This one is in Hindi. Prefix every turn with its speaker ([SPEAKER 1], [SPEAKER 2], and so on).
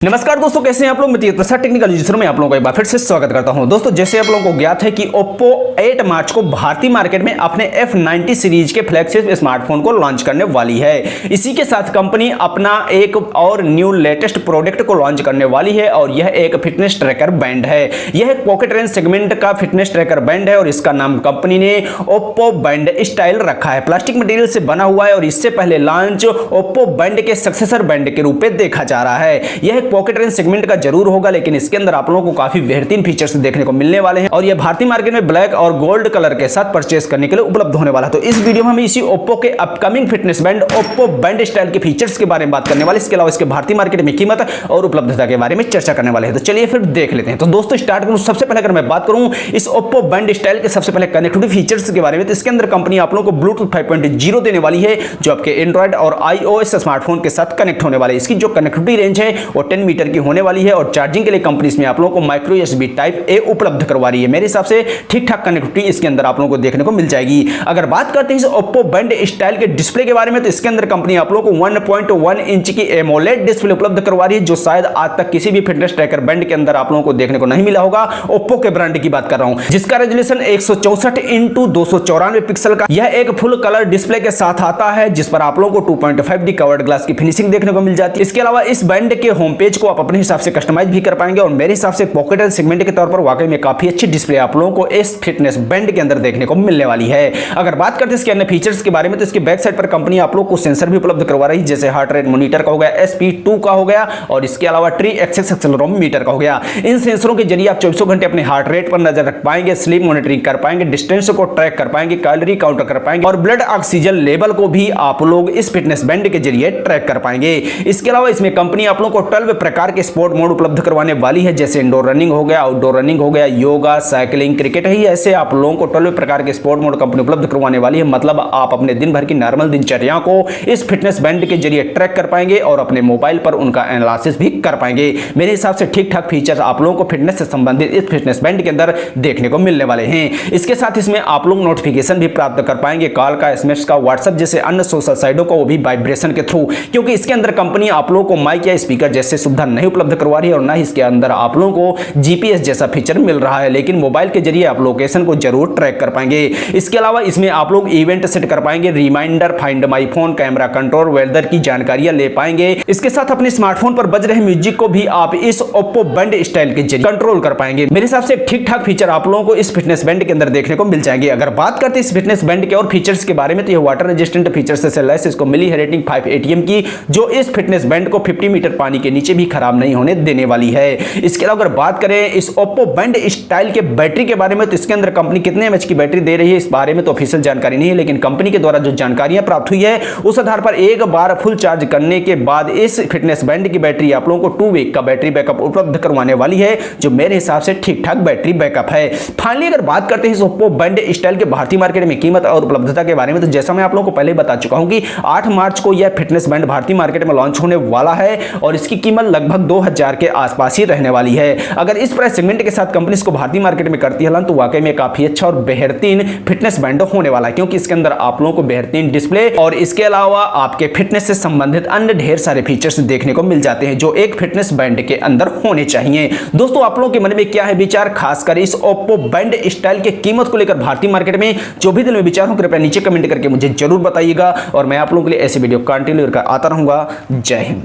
[SPEAKER 1] नमस्कार दोस्तों, कैसे हैं आप लोग। मैं प्रसाद टेक्निकल यूजर में आप लोगों का एक बार फिर से स्वागत करता हूं। दोस्तों, जैसे आप लोगों को ज्ञात है कि Oppo 8 मार्च को भारतीय मार्केट में अपने F90 सीरीज के फ्लैगशिप स्मार्टफोन को लॉन्च करने वाली है। इसी के साथ कंपनी अपना एक और न्यू लेटेस्ट प्रोडक्ट को लॉन्च करने वाली है और यह एक फिटनेस ट्रैकर बैंड है। यह एक पॉकेट रेंज सेगमेंट का फिटनेस ट्रैकर बैंड है और इसका नाम कंपनी ने Oppo Band Style रखा है। प्लास्टिक मटेरियल से बना हुआ है और इससे पहले लॉन्च Oppo Band के सक्सेसर बैंड के रूप में देखा जा रहा है। यह पॉकेट रेंज सेगमेंट का जरूर होगा, लेकिन इसके अंदर आप लोगों को काफी बेहतरीन फीचर्स देखने को मिलने वाले हैं और यह भारतीय मार्केट में ब्लैक और गोल्ड कलर के साथ परचेस करने के लिए उपलब्ध होने वाला है। तो इस वीडियो में हम इसी Oppo के upcoming fitness band Oppo Band Style के फीचर्स के बारे में बात करने वाले, इसके अलावा इसके भारतीय मार्केट में कीमत और उपलब्धता के बारे में चर्चा करने वाले हैं। तो चलिए फिर देख लेते हैं। तो दोस्तों, स्टार्ट करूं सबसे पहले अगर मैं बात करूं इस Oppo Band Style के सबसे पहले कनेक्टिविटी फीचर्स के बारे में, तो इसके अंदर कंपनी आप लोगों को Bluetooth 5.0 देने वाली है, जो आपके एंड्रॉइड और iOS स्मार्टफोन के साथ कनेक्ट होने वाले। इसकी जो कनेक्टिविटी रेंज है वो 10 मीटर की होने वाली है और चार्जिंग के लिए कंपनी इसमें आप लोगों को माइक्रो USB टाइप ए उपलब्ध करवा रही है। मेरे हिसाब से ठीक ठाक कनेक्टिविटी इसके अंदर आप लोगों को देखने को मिल जाएगी। अगर बात करते हैं इस Oppo Band Style के डिस्प्ले के बारे में, तो इसके अंदर कंपनी आप लोगों को 1.1 इंच की AMOLED डिस्प्ले उपलब्ध करवा रही है, जो शायद आज तक किसी भी फिटनेस ट्रैकर बैंड के अंदर आप लोगों को देखने को नहीं मिला होगा। Oppo के ब्रांड की बात कर रहा हूं, जिसका रेजोल्यूशन 164x294 पिक्सल का यह एक फुल कलर डिस्प्ले के साथ आता है, जिस पर आप लोगों को 2.5D कवर्ड ग्लास की फिनिशिंग देखने को मिल जाती है। इसके अलावा इस बैंड के होम पेज को आप अपने हिसाब से कस्टमाइज भी कर पाएंगे और मेरे हिसाब से पॉकेट रेंज सेगमेंट के तौर पर वाकई में काफी अच्छी डिस्प्ले आप लोगों को इस फिटनेस बैंड के अंदर देखने को मिलने वाली है। अगर बात करते हैं इसके अन्य फीचर्स के बारे में, तो इसके बैक साइड पर कंपनी आप लोगों को सेंसर भी उपलब्ध करवा रही है, जैसे हार्ट रेट मॉनिटर का हो गया, SpO2 का हो गया और इसके अलावा ट्री एक्सेस एक्सेलेरोमीटर का हो गया। इन सेंसरों के जरिए आप 24 घंटे अपने हार्ट रेट पर नजर रख पाएंगे, स्लीप मॉनिटरिंग कर पाएंगे, डिस्टेंस को ट्रैक कर पाएंगे, कैलोरी काउंटर कर पाएंगे और ब्लड ऑक्सीजन लेवल को भी आप लोग इस फिटनेस बैंड के जरिए ट्रैक कर पाएंगे। इसके अलावा इसमें कंपनी आप लोगों को 12 प्रकार के स्पोर्ट मोड उपलब्ध करवाने वाली है, जैसे इंडोर रनिंग हो गया, आउटडोर रनिंग हो गया, योगा, साइकिलिंग, क्रिकेट है। ऐसे आप लोगों को 12 प्रकार के स्पोर्ट मोड कंपनी उपलब्ध करवाने वाली है। मतलब आप अपने दिन भर की नॉर्मल दिनचर्या को इस फिटनेस बैंड के जरिए ट्रैक कर पाएंगे और अपने मोबाइल पर उनका एनालिसिस भी कर पाएंगे। मेरे हिसाब से ठीक ठाक फीचर्स आप लोगों को फिटनेस से संबंधित इस फिटनेस बैंड के अंदर देखने को मिलने वाले हैं। इसके साथ इसमें आप लोग नोटिफिकेशन भी प्राप्त कर पाएंगे, कॉल का, SMS का, व्हाट्सएप जैसे अन्य सोशल साइटों को, वो भी वाइब्रेशन के थ्रू, क्योंकि इसके अंदर कंपनी आप लोगों को माइक या स्पीकर जैसे सुविधा नहीं उपलब्ध करवा रही है और ना ही इसके अंदर आप लोगों को GPS जैसा फीचर मिल रहा है, लेकिन मोबाइल के जरिए आप लोकेशन को जरूर ट्रैक कर पाएंगे। इसके अलावा इसमें आप लोग इवेंट सेट कर पाएंगे, reminder, find my phone, camera control, weather की जानकारियां ले पाएंगे। इसके साथ अपने स्मार्टफोन पर बज रहे म्यूजिक को भी आप इस Oppo Band Style के जरिए कंट्रोल कर पाएंगे। मेरे हिसाब से ठीक ठाक फीचर आप लोगों को इस फिटनेस बैंड के अंदर देखने को मिल जाएंगे। अगर बात करते हैं इस फिटनेस बैंड के और फीचर्स के बारे में, तो यह वाटर रेजिस्टेंट फीचर्स से लैस, इसको मिली है रेटिंग 5 ATM की, जो इस फिटनेस बैंड को 50 मीटर पानी के नीचे भी खराब नहीं होने देने वाली है। इसके अलावा अगर बात करें इस Oppo Band Style के बैटरी के बारे में, तो इसके अंदर कंपनी कितने mAh की बैटरी दे रही है इस बारे में तो ऑफिशियल जानकारी नहीं है, लेकिन कंपनी के द्वारा जो जानकारियां प्राप्त हुई है उस आधार पर एक बार फुल चार्ज करने के बाद इस फिटनेस बैंड की बैटरी आप लोगों को 2 वीक का बैटरी बैकअप उपलब्ध करवाने वाली है, जो मेरे हिसाब से ठीक ठाक बैटरी बैकअप है। फाइनली अगर बात करते हैं इस Oppo Band Style के भारतीय मार्केट में कीमत और उपलब्धता के बारे में, तो जैसा मैं आप लोगों को पहले बता चुका हूं कि 8 मार्च को यह फिटनेस बैंड भारतीय मार्केट में लॉन्च होने वाला है और इसकी कीमत लगभग 2000 के आसपास ही रहने वाली है। अगर इस प्राइस सेगमेंट के साथ कंपनी इसको भारतीय मार्केट में करती है तो वाकई में काफी अच्छा और बेहतरीन फिटनेस बैंड होने वाला है, क्योंकि इसके अंदर आप लोगों को बेहतरीन डिस्प्ले और इसके अलावा आपके फिटनेस से संबंधित अन्य ढेर सारे फीचर्स देखने को मिल जाते हैं, जो एक फिटनेस बैंड के अंदर होने चाहिए। दोस्तों, आप लोगों के मन में क्या है विचार, खासकर इस Oppo Band Style की कीमत को लेकर भारतीय मार्केट में? जो भी दिल में विचार हो कृपया नीचे कमेंट करके मुझे जरूर बताइएगा और मैं आप लोगों के लिए ऐसे वीडियो कंटिन्यू करके आता रहूंगा। जय हिंद।